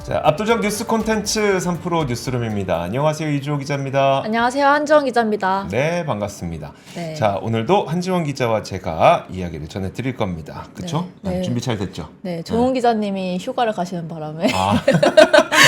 자, 압도적 뉴스 콘텐츠 3프로 뉴스룸입니다. 안녕하세요, 이주호 기자입니다. 안녕하세요, 한지원 기자입니다. 네, 반갑습니다. 네. 자, 오늘도 한지원 기자와 제가 이야기를 전해드릴 겁니다. 그렇죠? 네. 준비 잘 됐죠? 네, 조은 기자님이 휴가를 가시는 바람에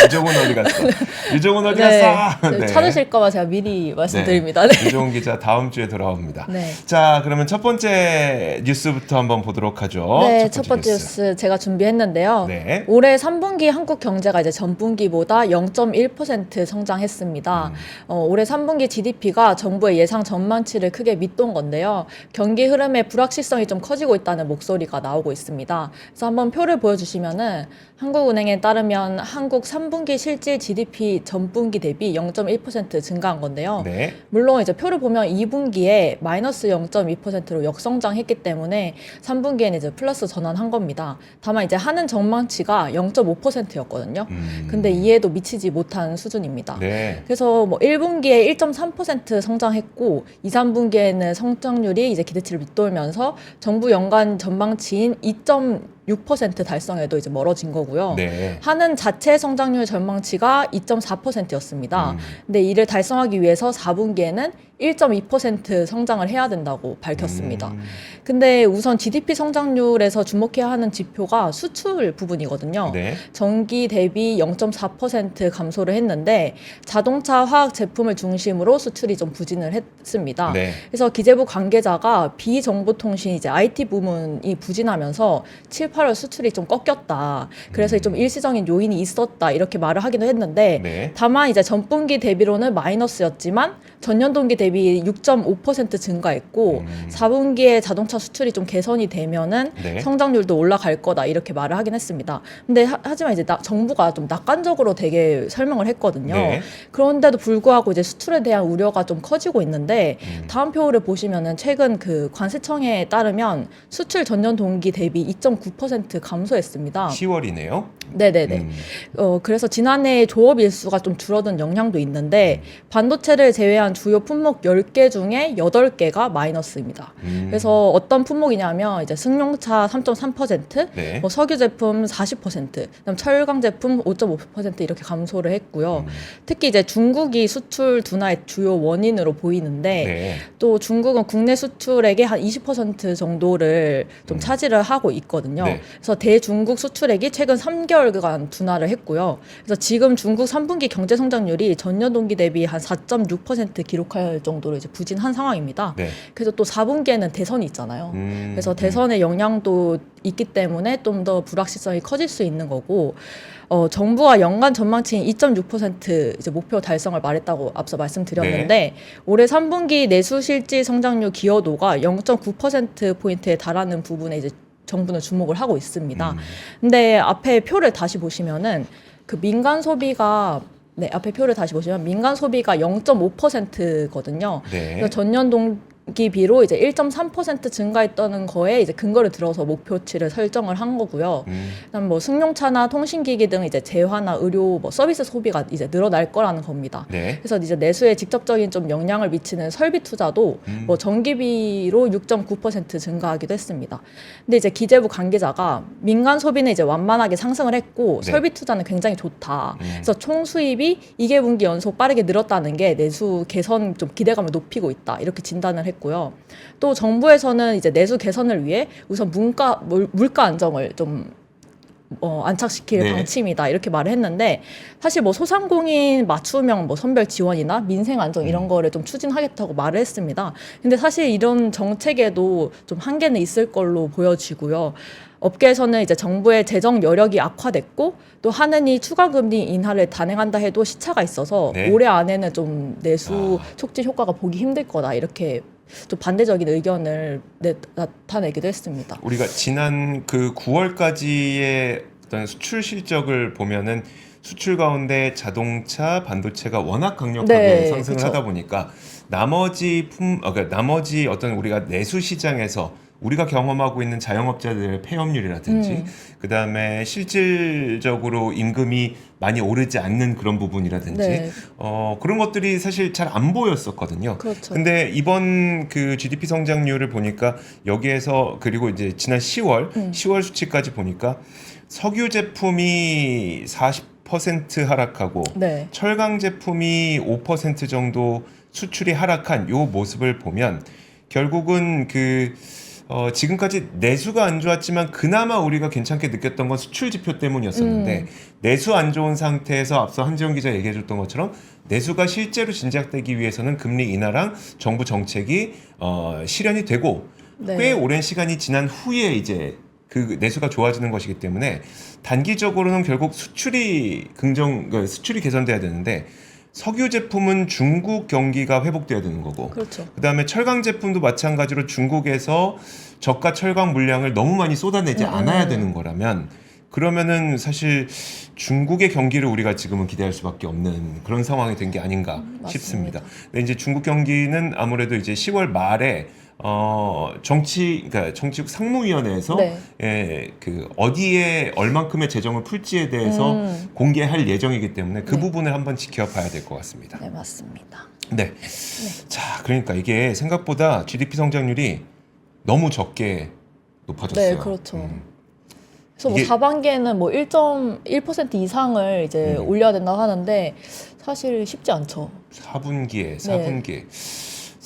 유종은 어디 갔어? 유종은 어디 네, 갔어? 네. 찾으실까봐 제가 미리 말씀드립니다. 네. 유종은 기자 다음 주에 돌아옵니다. 네. 자, 그러면 첫 번째 뉴스부터 한번 보도록 하죠. 네, 첫 번째 뉴스 제가 준비했는데요. 네. 올해 3분기 한국 경제가 이제 전분기보다 0.1% 성장했습니다. 올해 3분기 GDP가 정부의 예상 전망치를 크게 밑돈 건데요. 경기 흐름의 불확실성이 좀 커지고 있다는 목소리가 나오고 있습니다. 그래서 한번 표를 보여주시면은 한국은행에 따르면 한국 3분기 실질 GDP 전분기 대비 0.1% 증가한 건데요. 네. 물론 이제 표를 보면 2분기에 마이너스 0.2%로 역성장했기 때문에 3분기에는 이제 플러스 전환한 겁니다. 다만 이제 하는 전망치가 0.5%였거든요. 근데 이에도 미치지 못한 수준입니다. 네. 그래서 뭐 1분기에 1.3% 성장했고 2, 3분기에는 성장률이 이제 기대치를 밑돌면서 정부 연간 전망치인 2.6% 달성에도 이제 멀어진 거고요. 네. 하는 자체 성장률 전망치가 2.4%였습니다. 근데 이를 달성하기 위해서 4분기에는 1.2% 성장을 해야 된다고 밝혔습니다. 근데 우선 GDP 성장률에서 주목해야 하는 지표가 수출 부분이거든요. 네. 전기 대비 0.4% 감소를 했는데 자동차, 화학 제품을 중심으로 수출이 좀 부진을 했습니다. 네. 그래서 기재부 관계자가 비정보통신 이제 IT 부문이 부진하면서 7, 8월 수출이 좀 꺾였다. 그래서 좀 일시적인 요인이 있었다. 이렇게 말을 하기도 했는데 네. 다만 이제 전분기 대비로는 마이너스였지만 전년 동기 대비 6.5% 증가했고 4분기에 자동차 수출이 좀 개선이 되면은 네. 성장률도 올라갈 거다 이렇게 말을 하긴 했습니다. 근데 하지만 이제 정부가 좀 낙관적으로 되게 설명을 했거든요. 네. 그런데도 불구하고 이제 수출에 대한 우려가 좀 커지고 있는데 다음 표를 보시면은 최근 그 관세청에 따르면 수출 전년 동기 대비 2.9% 감소했습니다. 10월이네요. 네네네. 그래서 지난해 조업 일수가 좀 줄어든 영향도 있는데 반도체를 제외한 주요 품목 10개 중에 8개가 마이너스입니다. 그래서 어떤 품목이냐면 이제 승용차 3.3%, 네. 뭐 석유 제품 40%, 그다음 철강 제품 5.5% 이렇게 감소를 했고요. 특히 이제 중국이 수출 둔화의 주요 원인으로 보이는데 네. 또 중국은 국내 수출액의 한 20% 정도를 좀 차지를 하고 있거든요. 네. 그래서 대중국 수출액이 최근 3개월간 둔화를 했고요. 그래서 지금 중국 3분기 경제 성장률이 전년 동기 대비 한 4.6% 기록할 정도로 이제 부진한 상황입니다. 네. 그래서 또 4분기에는 대선이 있잖아요. 그래서 대선의 영향도 있기 때문에 좀 더 불확실성이 커질 수 있는 거고 정부가 연간 전망치인 2.6% 이제 목표 달성을 말했다고 앞서 말씀드렸는데 네. 올해 3분기 내수 실질 성장률 기여도가 0.9% 포인트에 달하는 부분에 이제 정부는 주목을 하고 있습니다. 근데 앞에 표를 다시 보시면은 그 민간 소비가 앞에 표를 다시 보시면 민간 소비가 0.5%거든요. 네. 그래서 전년 동기비로 이제 1.3% 증가했다는 거에 이제 근거를 들어서 목표치를 설정을 한 거고요. 그다음 뭐 승용차나 통신기기 등 이제 재화나 의료 뭐 서비스 소비가 이제 늘어날 거라는 겁니다. 네. 그래서 이제 내수에 직접적인 좀 영향을 미치는 설비 투자도 뭐 전기비로 6.9% 증가하기도 했습니다. 근데 이제 기재부 관계자가 민간 소비는 이제 완만하게 상승을 했고 네. 설비 투자는 굉장히 좋다. 그래서 총 수입이 2개분기 연속 빠르게 늘었다는 게 내수 개선 좀 기대감을 높이고 있다. 이렇게 진단을 했고요. 또 정부에서는 이제 내수 개선을 위해 우선 물가 안정을 좀 안착시킬 네. 방침이다 이렇게 말을 했는데 사실 뭐 소상공인 맞춤형 뭐 선별 지원이나 민생 안정 이런 거를 좀 추진하겠다고 말을 했습니다. 근데 사실 이런 정책에도 좀 한계는 있을 걸로 보여지고요. 업계에서는 이제 정부의 재정 여력이 악화됐고 또 하느니 추가 금리 인하를 단행한다 해도 시차가 있어서 네. 올해 안에는 좀 내수 촉진 효과가 보기 힘들 거다 이렇게 좀 반대적인 의견을 나타내기도 했습니다. 우리가 지난 그 9월까지의 어떤 수출 실적을 보면은 수출 가운데 자동차, 반도체가 워낙 강력하게 네, 상승을 그쵸. 하다 보니까 그러니까 나머지 어떤 우리가 내수 시장에서 우리가 경험하고 있는 자영업자들의 폐업률이라든지 그다음에 실질적으로 임금이 많이 오르지 않는 그런 부분이라든지 네. 그런 것들이 사실 잘 안 보였었거든요. 그렇죠. 근데 이번 그 GDP 성장률을 보니까 여기에서 그리고 이제 지난 10월 수치까지 보니까 석유 제품이 40 10% 하락하고 네. 철강 제품이 5% 정도 수출이 하락한 요 모습을 보면 결국은 지금까지 내수가 안 좋았지만 그나마 우리가 괜찮게 느꼈던 건 수출 지표 때문이었었는데 내수 안 좋은 상태에서 앞서 한지영 기자 얘기해줬던 것처럼 내수가 실제로 진작되기 위해서는 금리 인하랑 정부 정책이 실현이 되고 네. 꽤 오랜 시간이 지난 후에 이제 그 내수가 좋아지는 것이기 때문에 단기적으로는 결국 수출이 수출이 개선돼야 되는데 석유 제품은 중국 경기가 회복돼야 되는 거고 그렇죠. 그다음에 철강 제품도 마찬가지로 중국에서 저가 철강 물량을 너무 많이 쏟아내지 않아야 되는 거라면 그러면은 사실 중국의 경기를 우리가 지금은 기대할 수밖에 없는 그런 상황이 된 게 아닌가 싶습니다. 근데 이제 중국 경기는 아무래도 이제 10월 말에 그러니까 정치국 상무위원회에서 네. 어디에 얼만큼의 재정을 풀지에 대해서 공개할 예정이기 때문에 그 부분을 한번 지켜봐야 될 것 같습니다. 네, 맞습니다. 네. 자, 그러니까 이게 생각보다 GDP 성장률이 너무 적게 높아졌어요. 네, 그렇죠. 그래서 뭐 이게- 4반기에는 뭐 1.1% 이상을 이제 올려야 된다고 하는데 사실 쉽지 않죠. 4분기에 네.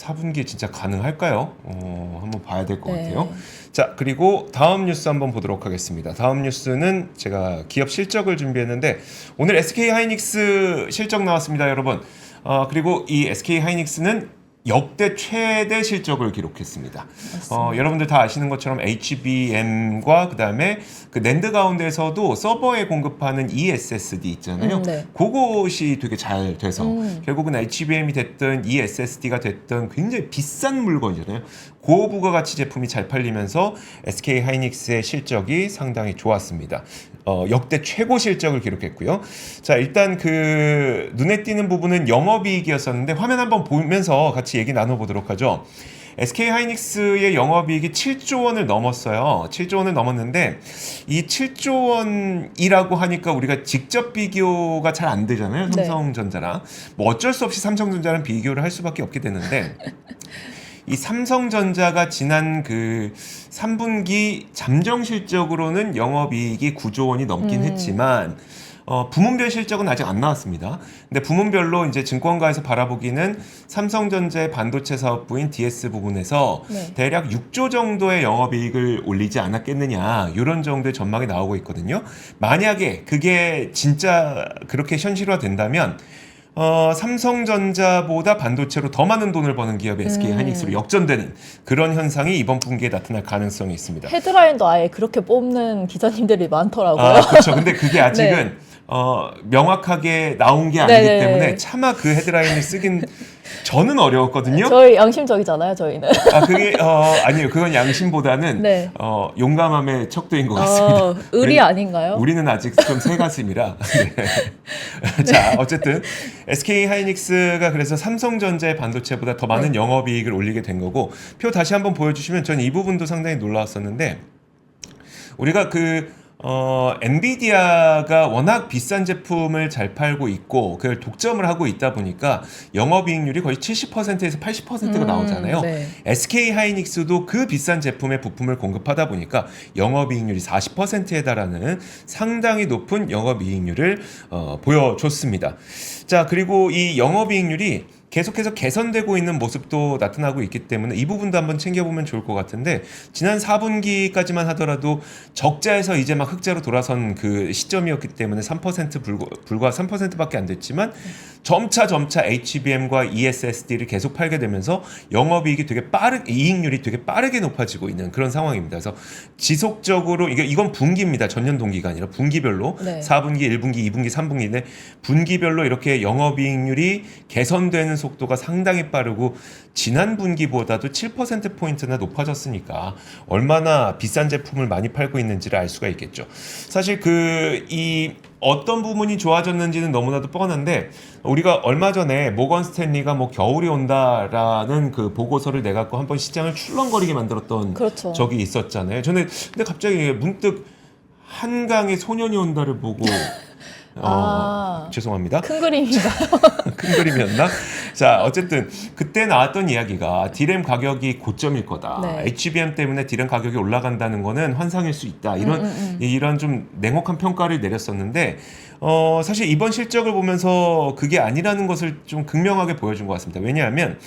4분기에 진짜 가능할까요? 한번 봐야 될 것 네. 같아요. 자, 그리고 다음 뉴스 한번 보도록 하겠습니다. 다음 뉴스는 제가 기업 실적을 준비했는데 오늘 SK 하이닉스 실적 나왔습니다, 여러분. 그리고 이 SK 하이닉스는 역대 최대 실적을 기록했습니다. 여러분들 다 아시는 것처럼 HBM과 그다음에 그 낸드 가운데서도 서버에 공급하는 ESSD 있잖아요. 네. 그것이 되게 잘 돼서 결국은 HBM이 됐든 ESSD가 됐든 굉장히 비싼 물건이잖아요. 고부가가치 제품이 잘 팔리면서 SK 하이닉스의 실적이 상당히 좋았습니다. 역대 최고 실적을 기록했고요. 자, 일단 그 눈에 띄는 부분은 영업이익이었었는데 화면 한번 보면서 같이 얘기 나눠보도록 하죠. SK 하이닉스의 영업이익이 7조 원을 넘었어요. 7조 원을 넘었는데 이 7조 원이라고 하니까 우리가 직접 비교가 잘 안 되잖아요. 네. 삼성전자랑. 뭐 어쩔 수 없이 삼성전자랑 비교를 할 수밖에 없게 되는데 이 삼성전자가 지난 그 3분기 잠정 실적으로는 영업이익이 9조 원이 넘긴 했지만 부문별 실적은 아직 안 나왔습니다. 근데 부문별로 이제 증권가에서 바라보기는 삼성전자의 반도체 사업부인 DS 부분에서 네. 대략 6조 정도의 영업이익을 올리지 않았겠느냐 이런 정도의 전망이 나오고 있거든요. 만약에 그게 진짜 그렇게 현실화된다면 삼성전자보다 반도체로 더 많은 돈을 버는 기업이 SK 하이닉스로 역전되는 그런 현상이 이번 분기에 나타날 가능성이 있습니다. 헤드라인도 아예 그렇게 뽑는 기자님들이 많더라고요. 아, 그렇죠. 근데 그게 아직은 네. 명확하게 나온 게 아니기 네네네. 때문에 차마 그 헤드라인을 쓰긴 저는 어려웠거든요. 저희 양심적이잖아요, 저희는. 그게 아니에요. 그건 양심보다는 네. 용감함의 척도인 것 같습니다. 의리 아닌가요? 우리는 아직 좀 새가슴이라. 네. 자, 어쨌든 SK 하이닉스가 그래서 삼성전자의 반도체보다 더 많은 영업이익을 올리게 된 거고 표 다시 한번 보여주시면 저는 이 부분도 상당히 놀라웠었는데 우리가 엔비디아가 워낙 비싼 제품을 잘 팔고 있고 그걸 독점을 하고 있다 보니까 영업이익률이 거의 70%에서 80%가 나오잖아요. 네. SK 하이닉스도 그 비싼 제품의 부품을 공급하다 보니까 영업이익률이 40%에 달하는 상당히 높은 영업이익률을 보여줬습니다. 자, 그리고 이 영업이익률이 계속해서 개선되고 있는 모습도 나타나고 있기 때문에 이 부분도 한번 챙겨보면 좋을 것 같은데 지난 4분기까지만 하더라도 적자에서 이제 막 흑자로 돌아선 그 시점이었기 때문에 3% 불과 3%밖에 안 됐지만 점차 HBM과 ESSD를 계속 팔게 되면서 영업이익이 이익률이 되게 빠르게 높아지고 있는 그런 상황입니다. 그래서 지속적으로 이건 분기입니다. 전년 동기가 아니라 분기별로 네. 4분기, 1분기, 2분기, 3분기인데 분기별로 이렇게 영업이익률이 개선되는 속도가 상당히 빠르고 지난 분기보다도 7%포인트나 높아졌으니까 얼마나 비싼 제품을 많이 팔고 있는지를 알 수가 있겠죠. 사실 이 어떤 부분이 좋아졌는지는 너무나도 뻔한데 우리가 얼마 전에 모건 스탠리가 뭐 겨울이 온다라는 그 보고서를 내갖고 한번 시장을 출렁거리게 만들었던 그렇죠. 적이 있었잖아요. 저는 근데 갑자기 문득 한강에 소년이 온다를 보고 죄송합니다. 큰 그림이다. 큰 그림이었나? 자, 어쨌든 그때 나왔던 이야기가 D램 가격이 고점일 거다. 네. HBM 때문에 D램 가격이 올라간다는 거는 환상일 수 있다. 이런 좀 냉혹한 평가를 내렸었는데 사실 이번 실적을 보면서 그게 아니라는 것을 좀 극명하게 보여준 것 같습니다. 왜냐하면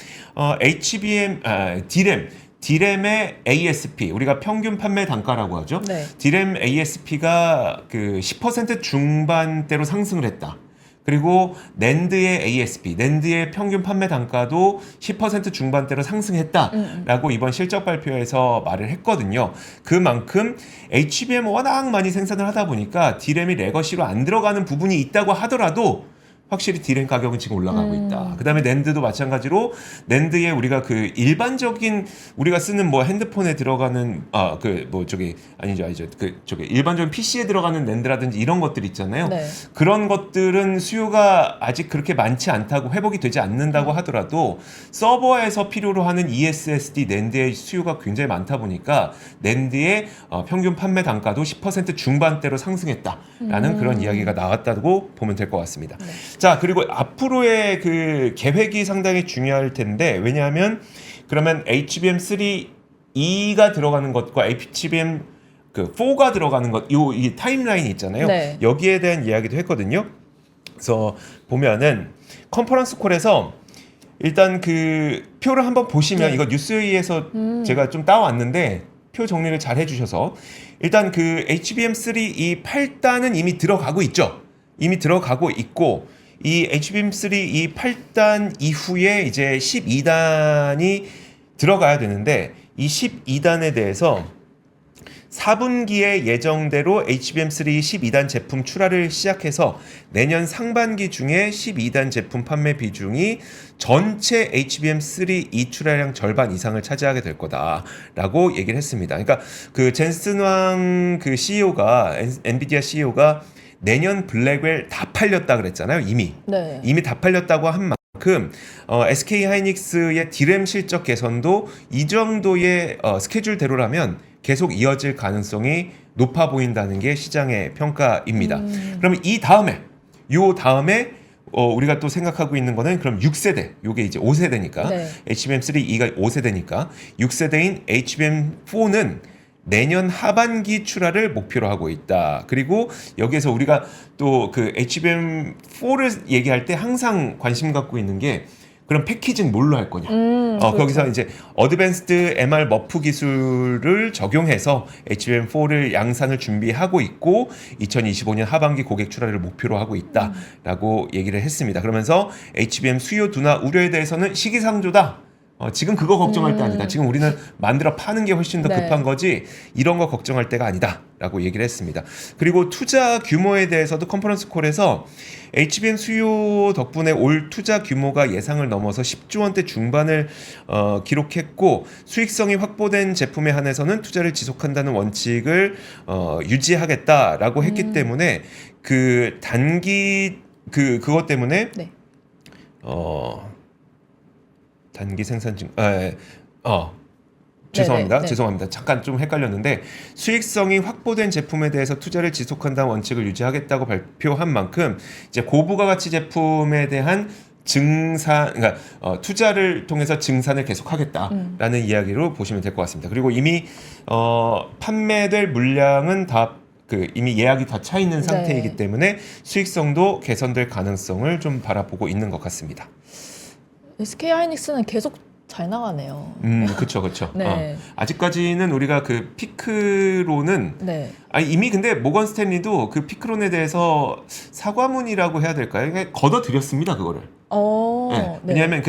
D램의 ASP, 우리가 평균 판매 단가라고 하죠. 네. D램 ASP가 그 10% 중반대로 상승을 했다. 그리고 낸드의 ASP, 낸드의 평균 판매 단가도 10% 중반대로 상승했다라고 이번 실적 발표에서 말을 했거든요. 그만큼 HBM 워낙 많이 생산을 하다 보니까 D램이 레거시로 안 들어가는 부분이 있다고 하더라도 확실히 D램 가격은 지금 올라가고 있다. 그다음에 낸드도 마찬가지로 낸드에 우리가 그 일반적인 우리가 쓰는 뭐 핸드폰에 들어가는 아니죠 일반적인 PC에 들어가는 낸드라든지 이런 것들 있잖아요. 네. 그런 것들은 수요가 아직 그렇게 많지 않다고 회복이 되지 않는다고 하더라도 서버에서 필요로 하는 ESSD 낸드의 수요가 굉장히 많다 보니까 낸드의 평균 판매 단가도 10% 중반대로 상승했다라는 그런 이야기가 나왔다고 보면 될 것 같습니다. 네. 자, 그리고 앞으로의 그 계획이 상당히 중요할 텐데, 왜냐하면 그러면 HBM3E가 들어가는 것과 HBM 4가 들어가는 것, 이 타임라인이 있잖아요. 네. 여기에 대한 이야기도 했거든요. 그래서 보면은 컨퍼런스 콜에서 일단 그 표를 한번 보시면 네. 이거 뉴스웨이에서 제가 좀 따왔는데 표 정리를 잘 해주셔서 일단 그 HBM3E 8단은 이미 들어가고 있죠. 이미 들어가고 있고 이 HBM3 이 8단 이후에 이제 12단이 들어가야 되는데 이 12단에 대해서 4분기에 예정대로 HBM3 12단 제품 출하를 시작해서 내년 상반기 중에 12단 제품 판매 비중이 전체 HBM3 출하량 절반 이상을 차지하게 될 거다라고 얘기를 했습니다. 그러니까 그 젠슨 왕 그 CEO가 엔비디아 CEO가 내년 블랙웰 다 팔렸다 그랬잖아요. 이미 다 팔렸다고 한 만큼 SK 하이닉스의 D램 실적 개선도 이 정도의 스케줄대로라면 계속 이어질 가능성이 높아 보인다는 게 시장의 평가입니다. 그러면 이 다음에 우리가 또 생각하고 있는 거는 그럼 6세대, 요게 이제 5세대니까 네. HBM3E가 5세대니까 6세대인 HBM4는 내년 하반기 출하를 목표로 하고 있다. 그리고 여기에서 우리가 또 그 HBM4를 얘기할 때 항상 관심 갖고 있는 게 그럼 패키징 뭘로 할 거냐. 그렇죠. 거기서 이제 어드밴스드 MR 머프 기술을 적용해서 HBM4를 양산을 준비하고 있고 2025년 하반기 고객 출하를 목표로 하고 있다라고 얘기를 했습니다. 그러면서 HBM 수요 둔화 우려에 대해서는 시기상조다. 지금 그거 걱정할 때 아니다. 지금 우리는 만들어 파는 게 훨씬 더 네. 급한 거지 이런 거 걱정할 때가 아니다 라고 얘기를 했습니다. 그리고 투자 규모에 대해서도 컨퍼런스 콜에서 HBM 수요 덕분에 올 투자 규모가 예상을 넘어서 10조 원대 중반을 기록했고 수익성이 확보된 제품에 한해서는 투자를 지속한다는 원칙을 유지하겠다라고 했기 때문에 그 단기 그것 때문에 네. 단기 생산 죄송합니다. 네네. 죄송합니다. 잠깐 좀 헷갈렸는데 수익성이 확보된 제품에 대해서 투자를 지속한다는 원칙을 유지하겠다고 발표한 만큼 이제 고부가가치 제품에 대한 그러니까 투자를 통해서 증산을 계속하겠다라는 이야기로 보시면 될 것 같습니다. 그리고 이미 판매될 물량은 다 이미 예약이 다 차 있는 상태이기 네. 때문에 수익성도 개선될 가능성을 좀 바라보고 있는 것 같습니다. SK 하이닉스는 계속 잘 나가네요. 그쵸. 네. 아직까지는 우리가 그 피크론은 네. 이미 근데 모건 스탠리도 그 피크론에 대해서 사과문이라고 해야 될까요? 그러니까 걷어들였습니다, 그거를. 네. 네. 왜냐하면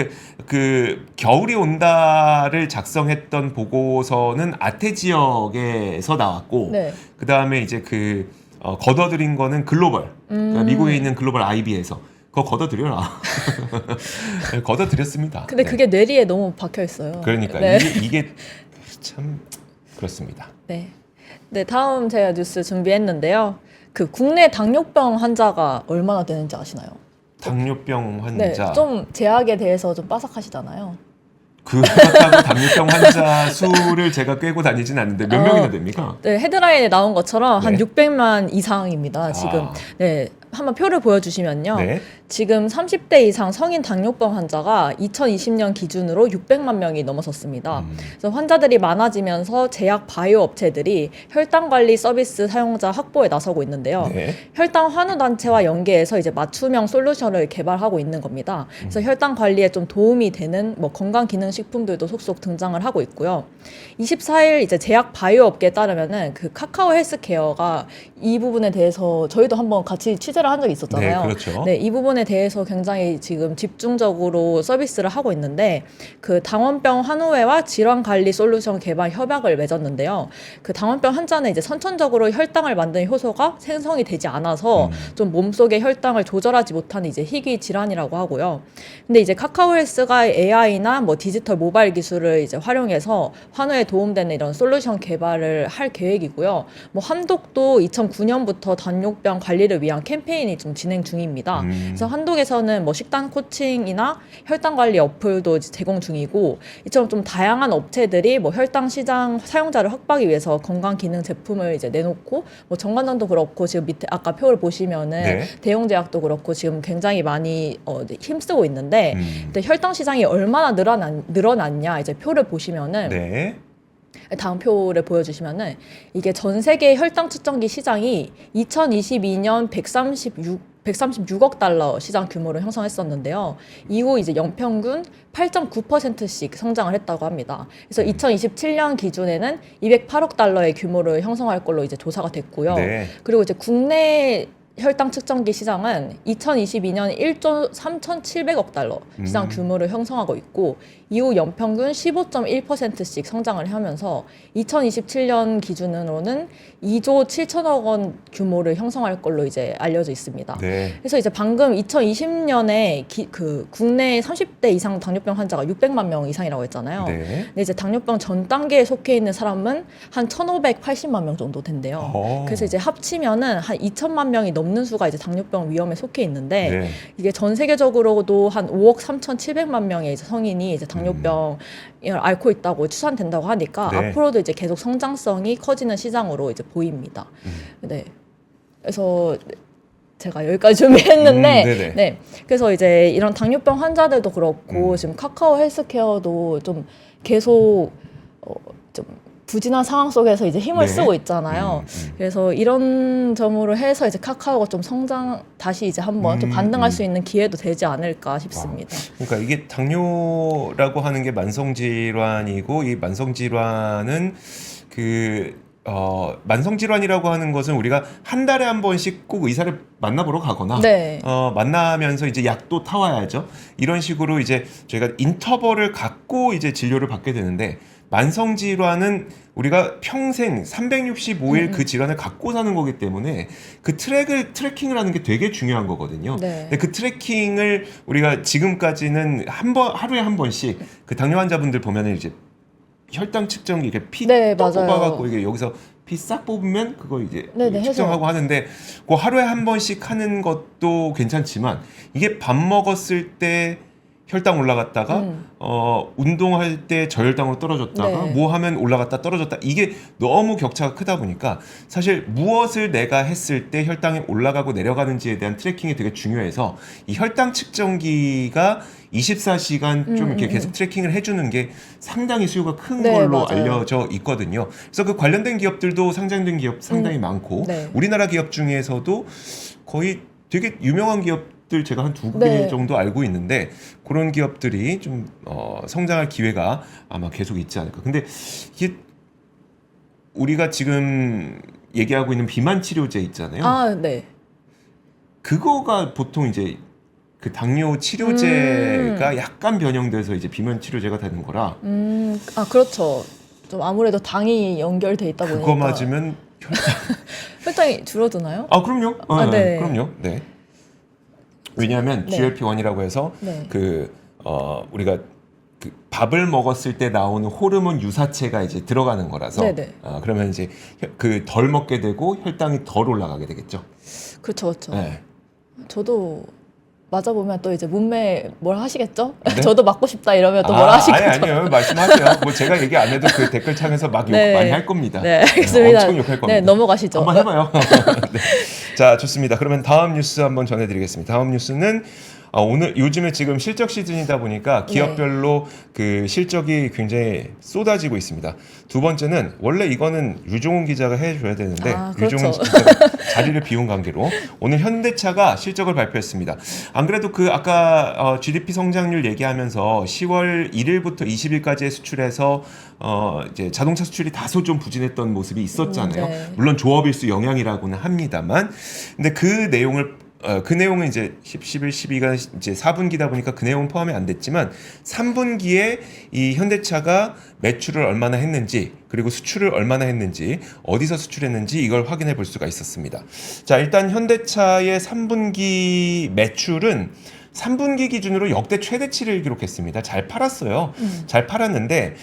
그 겨울이 온다를 작성했던 보고서는 아태 지역에서 나왔고, 네. 그 다음에 이제 걷어들인 거는 글로벌, 그러니까 미국에 있는 글로벌 IB에서. 그거 걷어들여라. 걷어들였습니다. 근데 네. 그게 뇌리에 너무 박혀 있어요. 그러니까 네. 이게 참 그렇습니다. 네. 네, 다음 제가 뉴스 준비했는데요. 그 국내 당뇨병 환자가 얼마나 되는지 아시나요? 당뇨병 네, 환자. 좀 제약에 대해서 좀 빠삭하시잖아요. 그렇다고 당뇨병 환자 수를 제가 꿰고 다니진 않는데 몇 명이나 됩니까? 네, 헤드라인에 나온 것처럼 한 네. 600만 이상입니다. 지금. 네. 한번 표를 보여주시면요. 네. 지금 30대 이상 성인 당뇨병 환자가 2020년 기준으로 600만 명이 넘어섰습니다. 그래서 환자들이 많아지면서 제약 바이오 업체들이 혈당 관리 서비스 사용자 확보에 나서고 있는데요. 네. 혈당 환우 단체와 연계해서 이제 맞춤형 솔루션을 개발하고 있는 겁니다. 그래서 혈당 관리에 좀 도움이 되는 뭐 건강 기능 식품들도 속속 등장을 하고 있고요. 24일 이제 제약 바이오 업계에 따르면은 그 카카오 헬스케어가 이 부분에 대해서 저희도 한번 같이 취재를 한 적이 있었잖아요. 네, 그렇죠. 네, 이 부분에 대해서 굉장히 지금 집중적으로 서비스를 하고 있는데 그 당원병 환우회와 질환 관리 솔루션 개발 협약을 맺었는데요. 그 당원병 환자는 이제 선천적으로 혈당을 만드는 효소가 생성이 되지 않아서 좀 몸속의 혈당을 조절하지 못하는 이제 희귀 질환이라고 하고요. 근데 이제 카카오 헬스가 AI나 뭐 디지털 모바일 기술을 이제 활용해서 환우에 도움되는 이런 솔루션 개발을 할 계획이고요. 뭐 한독도 2009년부터 당뇨병 관리를 위한 캠페인이 좀 진행 중입니다. 그래서 한독에서는 뭐 식단 코칭이나 혈당 관리 어플도 이제 제공 중이고 이처럼 좀 다양한 업체들이 뭐 혈당 시장 사용자를 확보하기 위해서 건강 기능 제품을 이제 내놓고 뭐 정관장도 그렇고 지금 밑에 아까 표를 보시면은 네. 대용제약도 그렇고 지금 굉장히 많이 힘쓰고 있는데 근데 혈당 시장이 얼마나 늘어났냐 이제 표를 보시면은 네. 다음 표를 보여주시면은 이게 전 세계 혈당 측정기 시장이 2022년 136억 달러 시장 규모를 형성했었는데요. 이후 이제 연평균 8.9%씩 성장을 했다고 합니다. 그래서 2027년 기준에는 208억 달러의 규모를 형성할 걸로 이제 조사가 됐고요. 네. 그리고 이제 국내 혈당 측정기 시장은 2022년 1조 3,700억 달러 시장 규모를 형성하고 있고 이후 연평균 15.1%씩 성장을 하면서 2027년 기준으로는 2조 7천억 원 규모를 형성할 걸로 이제 알려져 있습니다. 네. 그래서 이제 방금 2020년에 그 국내 30대 이상 당뇨병 환자가 600만 명 이상이라고 했잖아요. 네. 근데 이제 당뇨병 전 단계에 속해 있는 사람은 한 1,580만 명 정도 된대요. 그래서 이제 합치면은 한 2천만 명이 넘는 수가 이제 당뇨병 위험에 속해 있는데 네. 이게 전 세계적으로도 한 5억 3,700만 명의 이제 성인이 이제 당뇨병을 앓고 있다고 추산된다고 하니까 네. 앞으로도 이제 계속 성장성이 커지는 시장으로 이제 보입니다. 네. 그래서 제가 여기까지 준비했는데, 네네. 네. 그래서 이제 이런 당뇨병 환자들도 그렇고 지금 카카오 헬스케어도 좀 계속 좀 부진한 상황 속에서 이제 힘을 네. 쓰고 있잖아요. 그래서 이런 점으로 해서 이제 카카오가 좀 다시 이제 한번 좀 반등할 수 있는 기회도 되지 않을까 싶습니다. 그러니까 이게 당뇨라고 하는 게 만성 질환이고 이 만성 질환은 만성 질환이라고 하는 것은 우리가 한 달에 한 번씩 꼭 의사를 만나보러 가거나 네. 만나면서 이제 약도 타와야죠. 이런 식으로 이제 저희가 인터벌을 갖고 이제 진료를 받게 되는데 만성 질환은 우리가 평생 365일 그 질환을 갖고 사는 거기 때문에 그 트래킹을 하는 게 되게 중요한 거거든요. 네. 근데 그 트래킹을 우리가 지금까지는 하루에 한 번씩 그 당뇨 환자분들 보면은 이제 혈당 측정기 이렇게 피 네, 딱 맞아요. 뽑아갖고 이게 여기서 피 싹 뽑으면 그거 이제 네네, 측정하고 하는데 그 하루에 한 번씩 하는 것도 괜찮지만 이게 밥 먹었을 때 혈당 올라갔다가 운동할 때 저혈당으로 떨어졌다가 네. 뭐 하면 올라갔다 떨어졌다 이게 너무 격차가 크다 보니까 사실 무엇을 내가 했을 때 혈당이 올라가고 내려가는지에 대한 트래킹이 되게 중요해서 이 혈당 측정기가 24시간 좀 이렇게 계속 트래킹을 해주는 게 상당히 수요가 큰 네, 걸로 맞아요. 알려져 있거든요. 그래서 그 관련된 기업들도 상장된 기업 상당히 많고 네. 우리나라 기업 중에서도 거의 되게 유명한 기업들 제가 한 2개 네. 정도 알고 있는데 그런 기업들이 좀 성장할 기회가 아마 계속 있지 않을까. 근데 이게 우리가 지금 얘기하고 있는 비만 치료제 있잖아요. 아, 네. 그거가 보통 이제 그 당뇨 치료제가 약간 변형돼서 이제 비만 치료제가 되는 거라 아, 그렇죠. 좀 아무래도 당이 연결돼 있다 보니까. 그거 맞으면 혈당이 줄어드나요? 아 그럼요. 아, 네. 그럼요. 네. 왜냐하면 네. GLP-1이라고 해서 네. 우리가 그 밥을 먹었을 때 나오는 호르몬 유사체가 이제 들어가는 거라서 네네. 그러면 이제 그 덜 먹게 되고 혈당이 덜 올라가게 되겠죠. 그렇죠, 그렇죠. 네. 저도 맞아보면 또 이제 몸매 뭘 하시겠죠? 네? 저도 맞고 싶다 이러면 또 뭐라 하시겠죠? 아니요 말씀하세요. 뭐 제가 얘기 안 해도 그 댓글창에서 막 욕 네. 많이 할 겁니다. 네, 알겠습니다. 엄청 욕할 겁니다. 네, 넘어가시죠. 한번 해봐요. 네. 자, 좋습니다. 그러면 다음 뉴스 한번 전해드리겠습니다. 다음 뉴스는 오늘 요즘에 지금 실적 시즌이다 보니까 기업별로 그 실적이 굉장히 쏟아지고 있습니다. 두 번째는 원래 이거는 유종훈 기자가 해줘야 되는데 그렇죠. 유종훈 기자가 자리를 비운 관계로 오늘 현대차가 실적을 발표했습니다. 안 그래도 그 아까 GDP 성장률 얘기하면서 10월 1일부터 20일까지의 수출에서 이제 자동차 수출이 다소 좀 부진했던 모습이 있었잖아요. 네. 물론 조업일수 영향이라고는 합니다만, 근데 그 내용은 이제 11, 12가 이제 4분기다 보니까 그 내용은 포함이 안 됐지만 3분기에 이 현대차가 매출을 얼마나 했는지 그리고 수출을 얼마나 했는지 어디서 수출했는지 이걸 확인해 볼 수가 있었습니다. 자, 일단 현대차의 3분기 매출은 3분기 기준으로 역대 최대치를 기록했습니다. 잘 팔았어요. 잘 팔았는데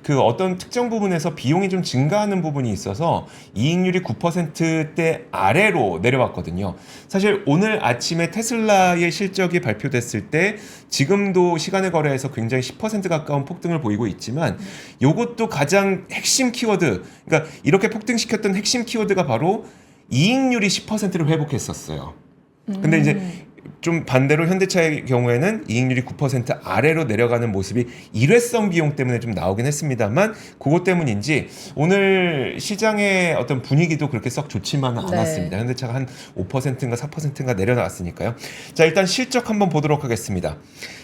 그 어떤 특정 부분에서 비용이 좀 증가하는 부분이 있어서 이익률이 9%대 아래로 내려왔거든요. 사실 오늘 아침에 테슬라의 실적이 발표됐을 때 지금도 시간의 거래에서 굉장히 10% 가까운 폭등을 보이고 있지만 이것도 가장 핵심 키워드, 그러니까 이렇게 폭등시켰던 핵심 키워드가 바로 이익률이 10%를 회복했었어요. 근데 이제 좀 반대로 현대차의 경우에는 이익률이 9% 아래로 내려가는 모습이 일회성 비용 때문에 좀 나오긴 했습니다만 그것 때문인지 오늘 시장의 어떤 분위기도 그렇게 썩 좋지만은 않았습니다. 현대차가 한 5%인가 4%인가 내려놨으니까요. 자, 일단 실적 한번 보도록 하겠습니다.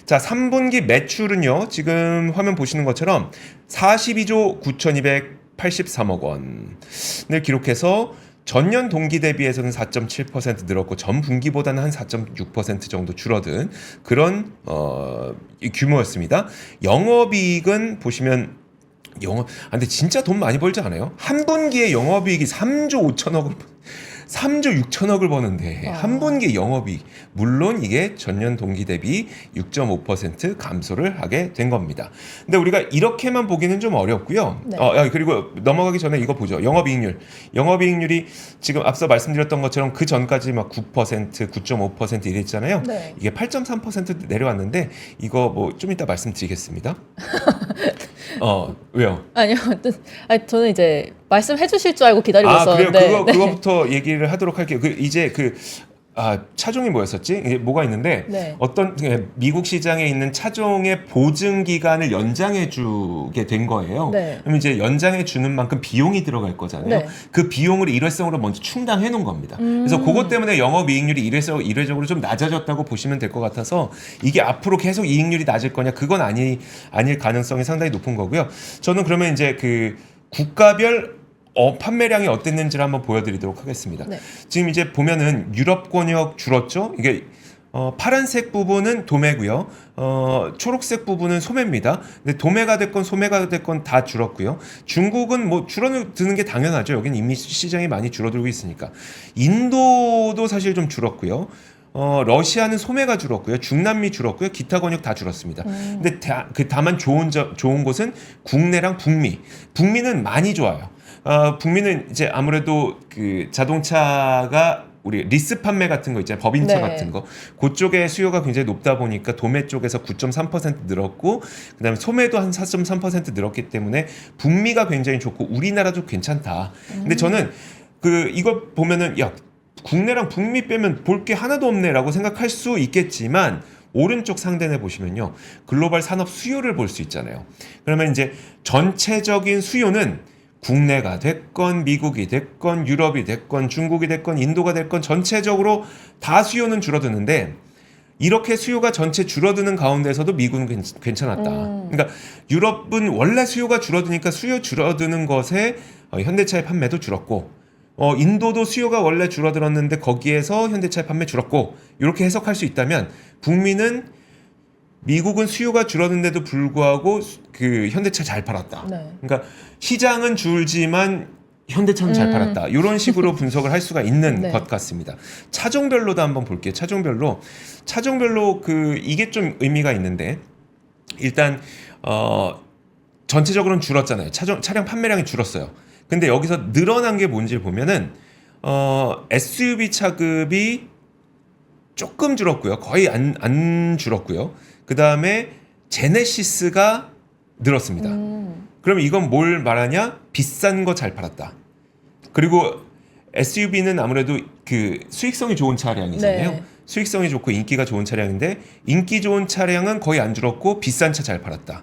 자, 3분기 매출은요. 지금 화면 보시는 것처럼 42조 9,283억 원을 기록해서 전년 동기 대비해서는 4.7% 늘었고 전 분기보다는 한 4.6% 정도 줄어든 그런 규모였습니다. 영업이익은 보시면 근데 진짜 돈 많이 벌지 않아요? 한 분기에 영업이익이 3조 6천억을 버는데 한 분기 영업이익 물론 이게 전년 동기 대비 6.5% 감소를 하게 된 겁니다. 근데 우리가 이렇게만 보기는 좀 어렵고요. 네. 그리고 넘어가기 전에 이거 보죠. 영업이익률이 지금 앞서 말씀드렸던 것처럼 그 전까지 막 9%, 9.5% 이랬잖아요. 네. 이게 8.3% 내려왔는데 이거 뭐 좀 이따 말씀드리겠습니다. 왜요? 아니요. 저는 이제 말씀해 주실 줄 알고 기다리고 있었는데. 그래요? 그거부터 얘기를 하도록 할게요. 차종이 뭐였었지? 이게 뭐가 있는데 어떤 미국 시장에 있는 차종의 보증 기간을 연장해 주게 된 거예요. 그럼 이제 연장해 주는 만큼 비용이 들어갈 거잖아요. 그 비용을 일회성으로 먼저 충당해 놓은 겁니다. 그래서 그것 때문에 영업이익률이 이례적으로 좀 낮아졌다고 보시면 될 것 같아서 이게 앞으로 계속 이익률이 낮을 거냐? 그건 아닐 가능성이 상당히 높은 거고요. 저는 그러면 이제 그 국가별 판매량이 어땠는지를 한번 보여드리도록 하겠습니다. 지금 이제 보면은 유럽 권역 줄었죠. 이게 파란색 부분은 도매고요. 초록색 부분은 소매입니다. 근데 도매가 됐건 소매가 됐건 다 줄었고요. 중국은 뭐 줄어드는 게 당연하죠. 여기는 이미 시장이 많이 줄어들고 있으니까. 인도도 사실 좀 줄었고요. 러시아는 소매가 줄었고요. 중남미 줄었고요. 기타 권역 다 줄었습니다. 근데 다만 좋은 곳은 국내랑 북미는 많이 좋아요. 북미는 이제 아무래도 그 자동차가 우리 리스 판매 같은 거 있잖아요. 법인차 같은 거. 그쪽에 수요가 굉장히 높다 보니까 도매 쪽에서 9.3% 늘었고 그다음에 소매도 한 4.3% 늘었기 때문에 북미가 굉장히 좋고 우리나라도 괜찮다. 근데 저는 이거 보면은 국내랑 북미 빼면 볼 게 하나도 없네라고 생각할 수 있겠지만 오른쪽 상단에 보시면요. 글로벌 산업 수요를 볼 수 있잖아요. 그러면 이제 전체적인 수요는 국내가 됐건 미국이 됐건 유럽이 됐건 중국이 됐건 인도가 됐건 전체적으로 다 수요는 줄어드는데 이렇게 수요가 전체 줄어드는 가운데서도 미국은 괜찮았다. 그러니까 유럽은 원래 수요가 줄어드니까 수요 줄어드는 것에 현대차의 판매도 줄었고 인도도 수요가 원래 줄어들었는데 거기에서 현대차의 판매 줄었고 이렇게 해석할 수 있다면 북미는 미국은 수요가 줄었는데도 불구하고 그 현대차 잘 팔았다. 그러니까 시장은 줄지만 현대차는 잘 팔았다. 이런 식으로 분석을 할 수가 있는 것 같습니다. 차종별로도 한번 볼게요. 차종별로 이게 좀 의미가 있는데 일단 전체적으로는 줄었잖아요. 차량 판매량이 줄었어요. 근데 여기서 늘어난 게 뭔지를 보면은 SUV 차급이 조금 줄었고요. 거의 안 줄었고요. 그 다음에 제네시스가 늘었습니다. 그럼 이건 뭘 말하냐? 비싼 거 잘 팔았다. 그리고 SUV는 아무래도 그 수익성이 좋은 차량이잖아요. 네. 수익성이 좋고 인기가 좋은 차량인데 인기 좋은 차량은 거의 안 줄었고 비싼 차 잘 팔았다.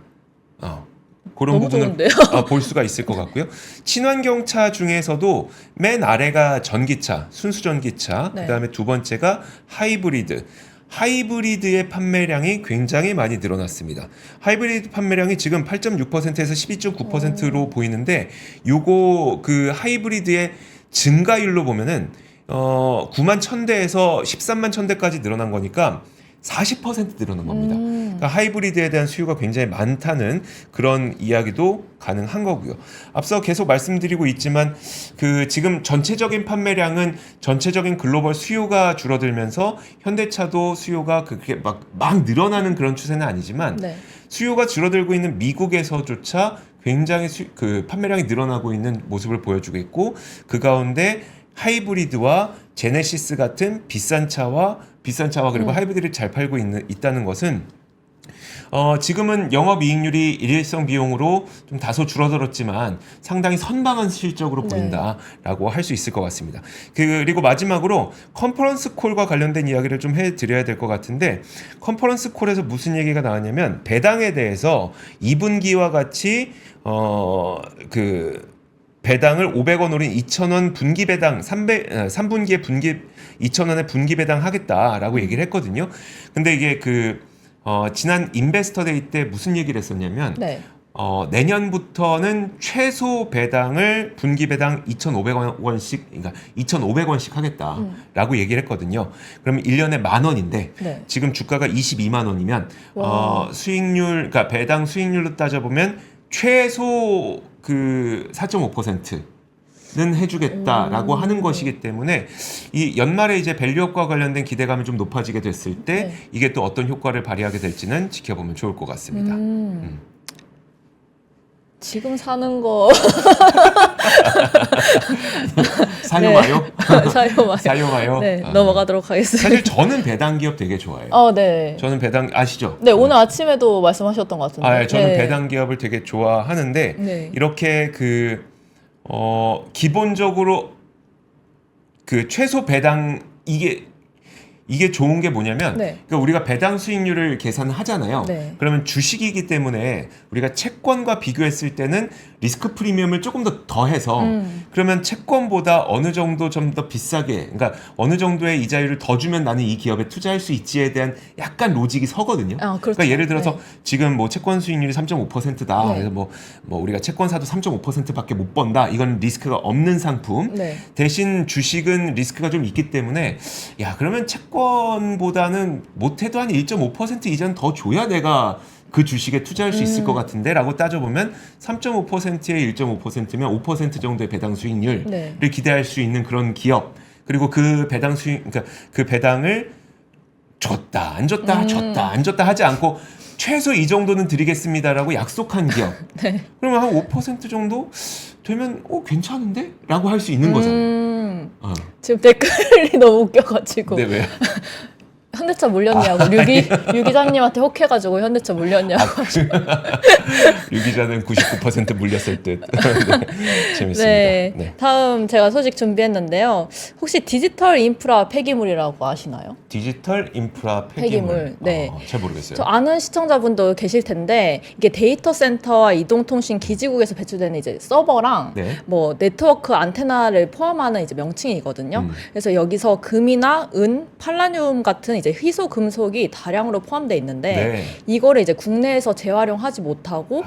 그런 너무 부분을 좋은데요? 볼 수가 있을 것 같고요. 친환경차 중에서도 맨 아래가 전기차, 순수 전기차, 네. 그다음에 두 번째가 하이브리드. 하이브리드의 판매량이 굉장히 많이 늘어났습니다. 하이브리드 판매량이 지금 8.6%에서 12.9%로 보이는데 요거 그 하이브리드의 증가율로 보면은 9만 1,000대에서 13만 1,000대까지 늘어난 거니까 40% 늘어난 겁니다. 그러니까 하이브리드에 대한 수요가 굉장히 많다는 그런 이야기도 가능한 거고요. 앞서 계속 말씀드리고 있지만 그 지금 전체적인 판매량은 전체적인 글로벌 수요가 줄어들면서 현대차도 수요가 그렇게 막 늘어나는 그런 추세는 아니지만 네. 수요가 줄어들고 있는 미국에서조차 굉장히 그 판매량이 늘어나고 있는 모습을 보여주고 있고 그 가운데 하이브리드와 제네시스 같은 비싼 차와 그리고 하이브리드를 잘 팔고 있다는 것은 지금은 영업이익률이 일회성 비용으로 좀 다소 줄어들었지만 상당히 선방한 실적으로 보인다라고 할 수 있을 것 같습니다. 그리고 마지막으로 컨퍼런스 콜과 관련된 이야기를 좀 해드려야 될 것 같은데 컨퍼런스 콜에서 무슨 얘기가 나왔냐면 배당에 대해서 2분기와 같이 배당을 500원 올린 2,000원 분기 배당 3분기에 분기 2,000원에 분기 배당 하겠다라고 얘기를 했거든요. 근데 이게 지난 인베스터 데이 때 무슨 얘기를 했었냐면 네. 내년부터는 최소 배당을 분기 배당 2,500원씩 그러니까 2,500원씩 하겠다라고 얘기를 했거든요. 그러면 1년에 10,000원인데 네. 지금 주가가 22만 원이면 수익률 그러니까 배당 수익률로 따져보면 최소 4.5%는 해주겠다라고 하는 것이기 때문에 이 연말에 이제 밸류업과 관련된 기대감이 좀 높아지게 됐을 때 이게 또 어떤 효과를 발휘하게 될지는 지켜보면 좋을 것 같습니다. 지금 사는 거 사용하요? 사용하요. 사용하요? 네, 넘어가도록 하겠습니다. 사실 저는 배당 기업 되게 좋아해요. 네. 저는 배당 아시죠? 네, 오늘 아침에도 말씀하셨던 것 같은데. 저는 네. 배당 기업을 되게 좋아하는데 네. 이렇게 기본적으로 최소 배당 이게 좋은 게 뭐냐면 네. 그러니까 우리가 배당 수익률을 계산하잖아요. 네. 그러면 주식이기 때문에 우리가 채권과 비교했을 때는 리스크 프리미엄을 조금 더 더해서 그러면 채권보다 어느 정도 좀 더 비싸게 그러니까 어느 정도의 이자율을 더 주면 나는 이 기업에 투자할 수 있지에 대한 약간 로직이 서거든요. 그렇죠. 그러니까 예를 들어서 네. 지금 뭐 채권 수익률이 3.5%다. 네. 그래서 뭐 우리가 채권 사도 3.5%밖에 못 번다. 이건 리스크가 없는 상품. 네. 대신 주식은 리스크가 좀 있기 때문에 그러면 채권보다는 못해도 한 1.5% 이자는 더 줘야 내가 그 주식에 투자할 수 있을 것 같은데 라고 따져보면 3.5%에 1.5%면 5% 정도의 배당 수익률을 네. 기대할 수 있는 그런 기업 그리고 그 배당 그러니까 그 배당을 줬다 안 줬다 줬다 안 줬다 하지 않고 최소 이 정도는 드리겠습니다라고 약속한 기업 네. 그러면 한 5% 정도 되면 괜찮은데? 라고 할 수 있는 거잖아요. 지금 댓글이 너무 웃겨가지고. 네, 왜요? 현대차 물렸냐고 류 기자님한테 혹해가지고 현대차 물렸냐고. 류 기자는 99% 물렸을 듯. 네, 재밌습니다. 네. 네. 다음 제가 소식 준비했는데요. 혹시 디지털 인프라 폐기물이라고 아시나요? 디지털 인프라 폐기물. 네. 잘 모르겠어요. 저 아는 시청자분도 계실 텐데 이게 데이터 센터와 이동통신 기지국에서 배출되는 이제 서버랑 네. 뭐 네트워크 안테나를 포함하는 이제 명칭이거든요. 그래서 여기서 금이나 은, 팔라듐 같은 이제 희소 금속이 다량으로 포함되어 있는데 네. 이거를 이제 국내에서 재활용하지 못하고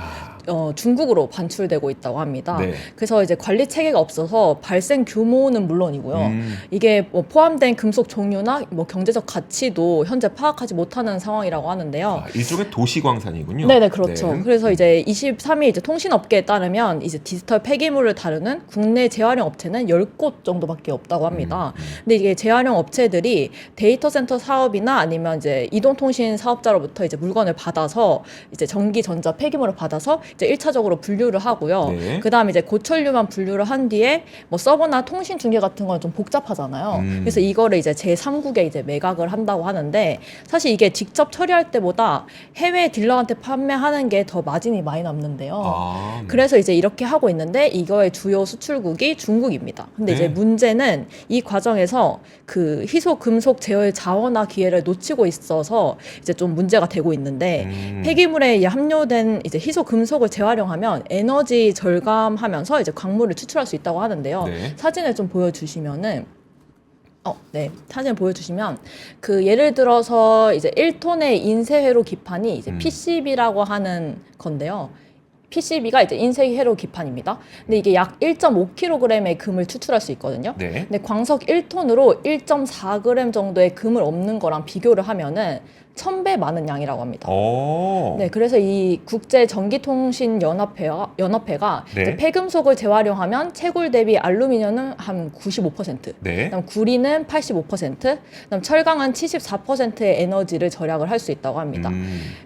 중국으로 반출되고 있다고 합니다. 네. 그래서 이제 관리 체계가 없어서 발생 규모는 물론이고요. 이게 뭐 포함된 금속 종류나 뭐 경제적 가치도 현재 파악하지 못하는 상황이라고 하는데요. 일종의 도시광산이군요. 네네, 그렇죠. 네. 그래서 이제 23일 이제 통신업계에 따르면 이제 디지털 폐기물을 다루는 국내 재활용 업체는 10곳 정도밖에 없다고 합니다. 근데 이게 재활용 업체들이 데이터 센터 사업이나 아니면 이제 이동통신 사업자로부터 이제 물건을 받아서 이제 전기, 전자, 폐기물을 받아서 이제 1차적으로 분류를 하고요. 네. 그다음에 이제 고철류만 분류를 한 뒤에 뭐 서버나 통신 중계 같은 건 좀 복잡하잖아요. 그래서 이거를 이제 제3국에 이제 매각을 한다고 하는데 사실 이게 직접 처리할 때보다 해외 딜러한테 판매하는 게 더 마진이 많이 남는데요. 아, 그래서 이제 이렇게 하고 있는데 이거의 주요 수출국이 중국입니다. 근데 네. 이제 문제는 이 과정에서 그 희소 금속 제어의 자원화 기회를 놓치고 있어서 이제 좀 문제가 되고 있는데 폐기물에 함유된 이제 희소 금속을 재활용하면 에너지 절감하면서 이제 광물을 추출할 수 있다고 하는데요. 네. 사진을 좀 보여주시면은 네. 사진을 보여주시면 그 예를 들어서 이제 1톤의 인쇄회로 기판이 이제 PCB라고 하는 건데요. PCB가 이제 인쇄회로 기판입니다. 근데 이게 약 1.5kg의 금을 추출할 수 있거든요. 네. 근데 광석 1톤으로 1.4g 정도의 금을 얻는 거랑 비교를 하면은 1000배 많은 양이라고 합니다. 오. 네, 그래서 이 국제전기통신연합회가 네. 이제 폐금속을 재활용하면 채굴 대비 알루미늄은 한 95%, 네. 그다음 구리는 85%, 그다음 철강은 74%의 에너지를 절약을 할 수 있다고 합니다.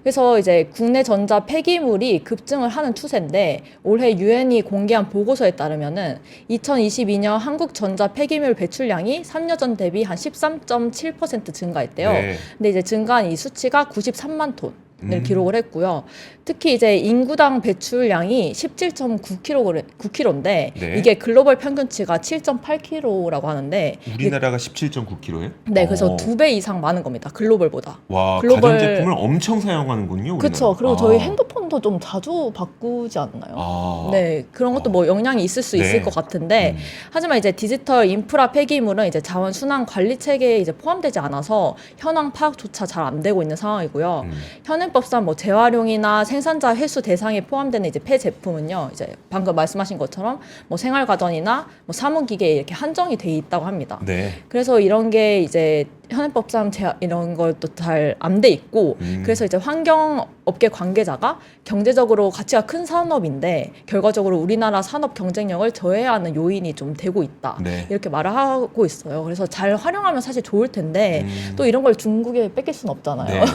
그래서 이제 국내 전자 폐기물이 급증을 하는 추세인데 올해 유엔이 공개한 보고서에 따르면은 2022년 한국 전자 폐기물 배출량이 3년 전 대비 한 13.7% 증가했대요. 네. 근데 이제 증가한 이 수치가 93만 톤을 기록을 했고요. 특히 이제 인구당 배출량이 17.9kg인데 네. 이게 글로벌 평균치가 7.8kg라고 하는데 우리나라가 17.9kg예요? 네, 그래서 2배 이상 많은 겁니다. 글로벌보다. 와, 글로벌- 가전제품을 엄청 사용하는군요. 그렇죠. 우리나라. 그리고 아. 저희 핸드폰도 좀 자주 바꾸지 않나요? 아. 네, 그런 것도 뭐 영향이 있을 수 네. 있을 것 같은데, 하지만 이제 디지털 인프라 폐기물은 이제 자원 순환 관리 체계에 이제 포함되지 않아서 현황 파악조차 잘 안 되고 있는 상황이고요. 현행법상 뭐 재활용이나 생산자 회수 대상에 포함되는 이제 폐 제품은요, 이제 방금 말씀하신 것처럼 뭐 생활 가전이나 뭐 사무기계에 이렇게 한정이 돼 있다고 합니다. 네. 그래서 이런 게 이제 현행법상 이런 것도 잘 안 돼 있고 그래서 이제 환경업계 관계자가 경제적으로 가치가 큰 산업인데 결과적으로 우리나라 산업 경쟁력을 저해하는 요인이 좀 되고 있다. 네. 이렇게 말을 하고 있어요. 그래서 잘 활용하면 사실 좋을 텐데 또 이런 걸 중국에 뺏길 수는 없잖아요. 네, 네.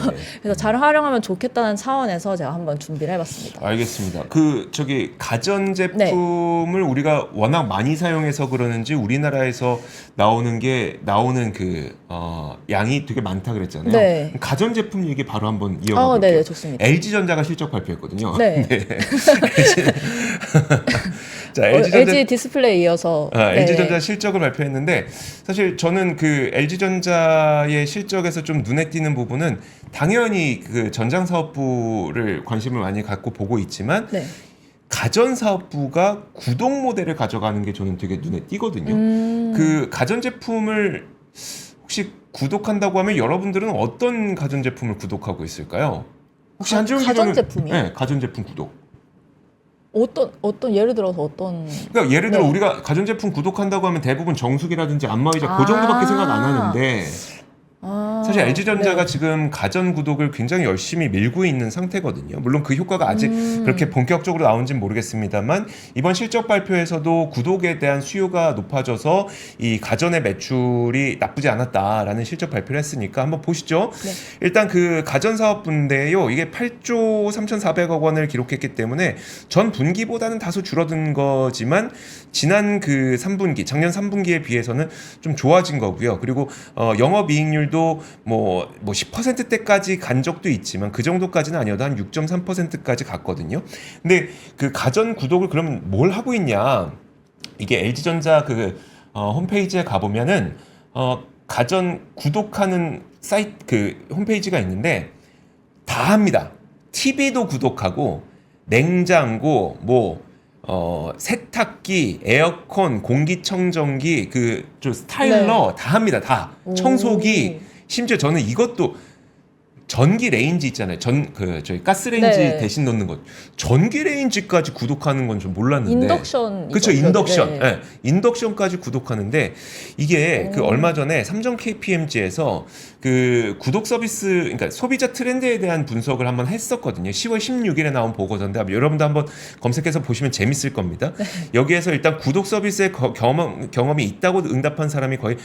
그래서 잘 활용하면 좋겠다는 차원에서 제가 한번 준비를 해봤습니다. 알겠습니다. 그 저기 가전 제품을 우리가 워낙 많이 사용해서 그러는지 우리나라에서 나오는 그 양이 되게 많다 그랬잖아요. 네. 가전 제품 얘기 바로 한번 이어가 볼게요. 네, 좋습니다. LG전자가 실적 발표했거든요. 네. 자, LG전자 LG 디스플레이 이어서 LG전자 실적을 발표했는데 사실 저는 그 LG전자의 실적에서 좀 눈에 띄는 부분은 당연히 그 전장사업부를 관심을 많이 갖고 보고 있지만 네. 가전사업부가 구독 모델을 가져가는 게 저는 되게 눈에 띄거든요. 그 가전제품을 혹시 구독한다고 하면 여러분들은 어떤 가전제품을 구독하고 있을까요? 혹시 한지훈 기자는 가전제품이요? 네, 가전제품 구독. 어떤 예를 들어서 어떤 그러니까 예를 들어 네. 우리가 가전제품 구독한다고 하면 대부분 정수기라든지 안마의자 그 정도밖에 생각 안 하는데 사실 LG전자가 네. 지금 가전 구독을 굉장히 열심히 밀고 있는 상태거든요. 물론 그 효과가 아직 그렇게 본격적으로 나온지는 모르겠습니다만 이번 실적 발표에서도 구독에 대한 수요가 높아져서 이 가전의 매출이 나쁘지 않았다라는 실적 발표를 했으니까 한번 보시죠. 네. 일단 그 가전 사업부인데요. 이게 8조 3,400억 원을 기록했기 때문에 전 분기보다는 다소 줄어든 거지만 지난 그 3분기, 작년 3분기에 비해서는 좀 좋아진 거고요. 그리고 영업이익률도 뭐 10%대까지 간 적도 있지만 그 정도까지는 아니어도 한 6.3%까지 갔거든요. 근데 그 가전 구독을 그러면 뭘 하고 있냐? 이게 LG전자 그 홈페이지에 가보면은 가전 구독하는 사이트 그 홈페이지가 있는데 다 합니다. TV도 구독하고 냉장고 세탁기, 에어컨, 공기청정기, 저 스타일러 다 합니다. 다 청소기. 심지어 저는 이것도 전기 레인지 있잖아요. 저희 가스 레인지 네. 대신 넣는 것. 전기 레인지까지 구독하는 건 좀 몰랐는데. 인덕션 그렇죠. 이거죠. 인덕션. 네. 네. 인덕션까지 구독하는데 이게 그 얼마 전에 삼성 KPMG에서 그 구독 서비스, 그러니까 소비자 트렌드에 대한 분석을 한번 했었거든요. 10월 16일에 나온 보고서인데 여러분도 한번 검색해서 보시면 재밌을 겁니다. 여기에서 일단 구독 서비스에 경험이 있다고 응답한 사람이 거의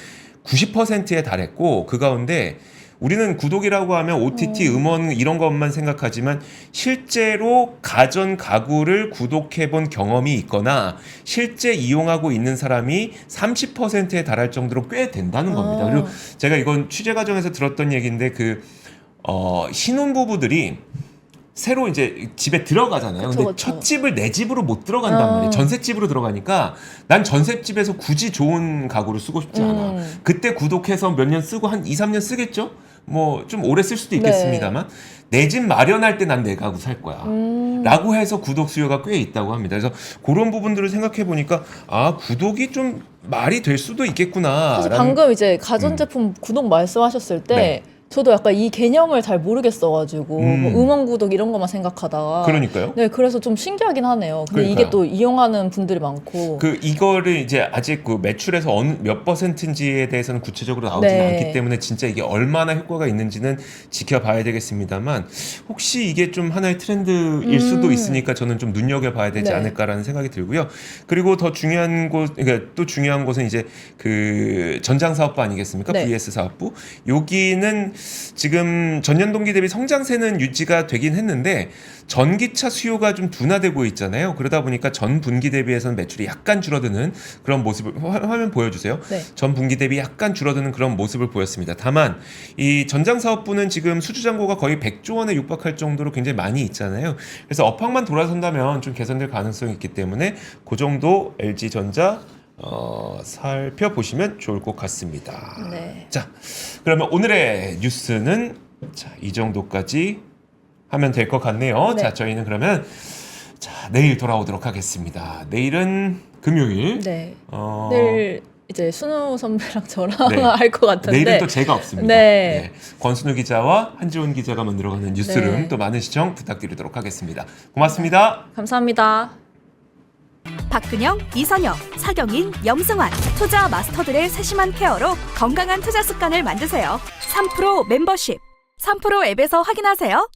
90%에 달했고 그 가운데 우리는 구독이라고 하면 OTT 음원 이런 것만 생각하지만 실제로 가전 가구를 구독해 본 경험이 있거나 실제 이용하고 있는 사람이 30%에 달할 정도로 꽤 된다는 겁니다. 그리고 제가 이건 취재 과정에서 들었던 얘기인데 신혼부부들이 새로 이제 집에 들어가잖아요. 근데 그쵸. 첫 집을 내 집으로 못 들어간단 말이에요. 전셋집으로 들어가니까 난 전셋집에서 굳이 좋은 가구를 쓰고 싶지 않아. 그때 구독해서 몇 년 쓰고 한 2, 3년 쓰겠죠? 뭐 좀 오래 쓸 수도 있겠습니다만 내 집 마련할 때 난 내 가구 살 거야. 라고 해서 구독 수요가 꽤 있다고 합니다. 그래서 그런 부분들을 생각해 보니까 구독이 좀 말이 될 수도 있겠구나. 사실 방금 이제 가전제품 구독 말씀하셨을 때 네. 저도 약간 이 개념을 잘 모르겠어가지고 뭐 음원 구독 이런 것만 생각하다가 그러니까요. 네, 그래서 좀 신기하긴 하네요. 근데 이게 그러니까요. 또 이용하는 분들이 많고 이거를 이제 아직 매출에서 몇 퍼센트인지에 대해서는 구체적으로 나오지 네. 않기 때문에 진짜 이게 얼마나 효과가 있는지는 지켜봐야 되겠습니다만 혹시 이게 좀 하나의 트렌드일 수도 있으니까 저는 좀 눈여겨봐야 되지 네. 않을까라는 생각이 들고요. 그리고 더 중요한 그러니까 또 중요한 것은 이제 그 전장 사업부 아니겠습니까? 네. VS 사업부. 여기는 지금 전년 동기 대비 성장세는 유지가 되긴 했는데 전기차 수요가 좀 둔화되고 있잖아요. 그러다 보니까 전 분기 대비해서는 매출이 약간 줄어드는 그런 모습을 화면 보여주세요. 네. 전 분기 대비 약간 줄어드는 그런 모습을 보였습니다. 다만 이 전장 사업부는 지금 수주 잔고가 거의 100조 원에 육박할 정도로 굉장히 많이 있잖아요. 그래서 업황만 돌아선다면 좀 개선될 가능성이 있기 때문에 그 정도 LG전자 살펴보시면 좋을 것 같습니다. 네. 자, 그러면 오늘의 뉴스는 이 정도까지 하면 될 것 같네요. 네. 자, 저희는 그러면 내일 돌아오도록 하겠습니다. 내일은 금요일. 네. 내일 이제 순우 선배랑 저랑 네. 할 것 같은데 내일은 또 제가 없습니다. 네. 권순우 기자와 한지훈 기자가 만들어가는 뉴스룸 네. 또 많은 시청 부탁드리도록 하겠습니다. 고맙습니다. 감사합니다. 박근영, 이선영, 사경인, 염승환 투자 마스터들의 세심한 케어로 건강한 투자 습관을 만드세요. 3프로 멤버십 3프로 앱에서 확인하세요.